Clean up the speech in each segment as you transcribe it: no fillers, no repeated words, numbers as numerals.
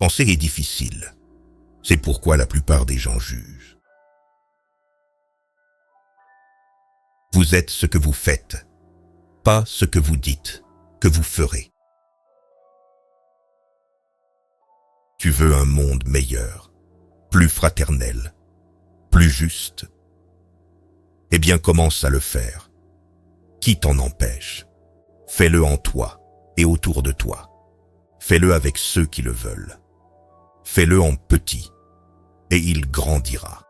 Penser est difficile. C'est pourquoi la plupart des gens jugent. Vous êtes ce que vous faites, pas ce que vous dites, que vous ferez. Tu veux un monde meilleur, plus fraternel, plus juste? Eh bien, commence à le faire. Qui t'en empêche? Fais-le en toi et autour de toi. Fais-le avec ceux qui le veulent. Fais-le en petit et il grandira.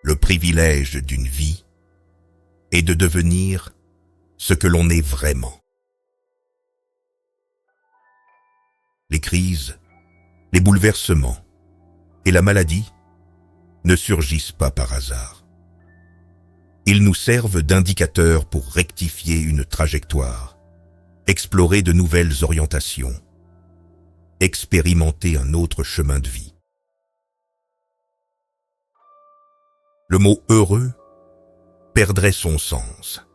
Le privilège d'une vie est de devenir ce que l'on est vraiment. Les crises, les bouleversements et la maladie ne surgissent pas par hasard. Ils nous servent d'indicateurs pour rectifier une trajectoire, explorer de nouvelles orientations, expérimenter un autre chemin de vie. Le mot « heureux » perdrait son sens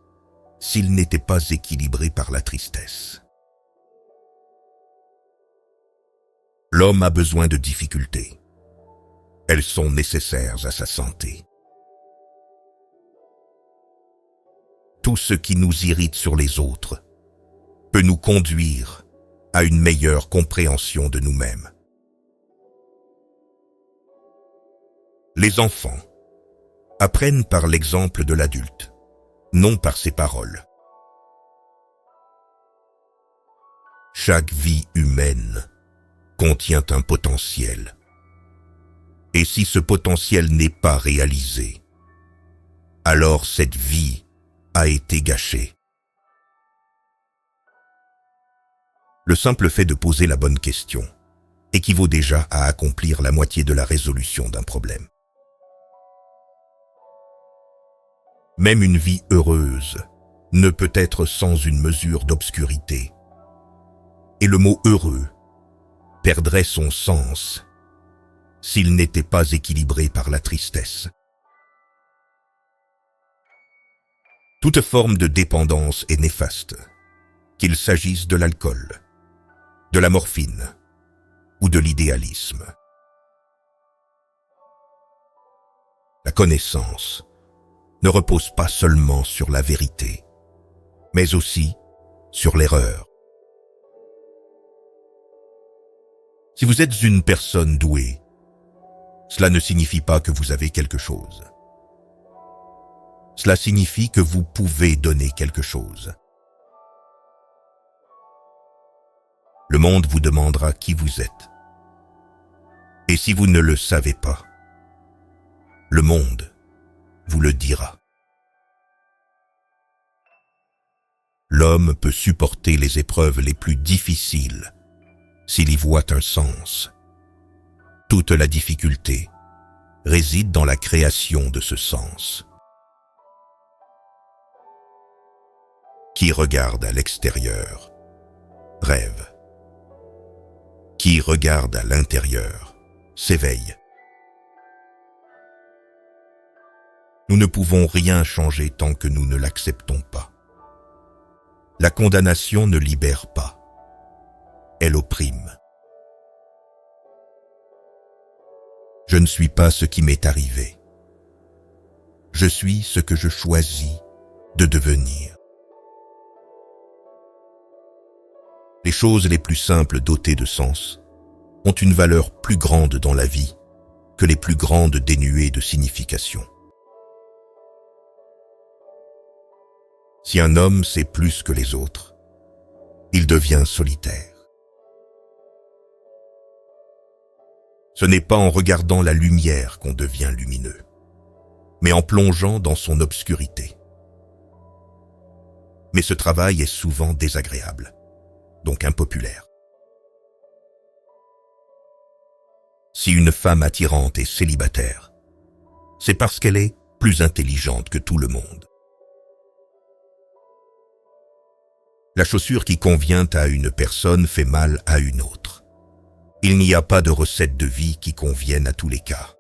s'il n'était pas équilibré par la tristesse. L'homme a besoin de difficultés. Elles sont nécessaires à sa santé. Tout ce qui nous irrite sur les autres peut nous conduire à une meilleure compréhension de nous-mêmes. Les enfants apprennent par l'exemple de l'adulte, non par ses paroles. Chaque vie humaine contient un potentiel. Et si ce potentiel n'est pas réalisé, alors cette vie a été gâchée. Le simple fait de poser la bonne question équivaut déjà à accomplir la moitié de la résolution d'un problème. Même une vie heureuse ne peut être sans une mesure d'obscurité. Et le mot « heureux » perdrait son sens s'il n'était pas équilibré par la tristesse. Toute forme de dépendance est néfaste, qu'il s'agisse de l'alcool, de la morphine ou de l'idéalisme. La connaissance ne repose pas seulement sur la vérité, mais aussi sur l'erreur. Si vous êtes une personne douée, cela ne signifie pas que vous avez quelque chose. Cela signifie que vous pouvez donner quelque chose. Le monde vous demandera qui vous êtes. Et si vous ne le savez pas, le monde vous le dira. L'homme peut supporter les épreuves les plus difficiles s'il y voit un sens. Toute la difficulté réside dans la création de ce sens. Qui regarde à l'extérieur rêve. Qui regarde à l'intérieur s'éveille. Nous ne pouvons rien changer tant que nous ne l'acceptons pas. La condamnation ne libère pas, elle opprime. Je ne suis pas ce qui m'est arrivé. Je suis ce que je choisis de devenir. Les choses les plus simples dotées de sens ont une valeur plus grande dans la vie que les plus grandes dénuées de signification. Si un homme sait plus que les autres, il devient solitaire. Ce n'est pas en regardant la lumière qu'on devient lumineux, mais en plongeant dans son obscurité. Mais ce travail est souvent désagréable, donc impopulaire. Si une femme attirante est célibataire, c'est parce qu'elle est plus intelligente que tout le monde. La chaussure qui convient à une personne fait mal à une autre. Il n'y a pas de recette de vie qui convienne à tous les cas.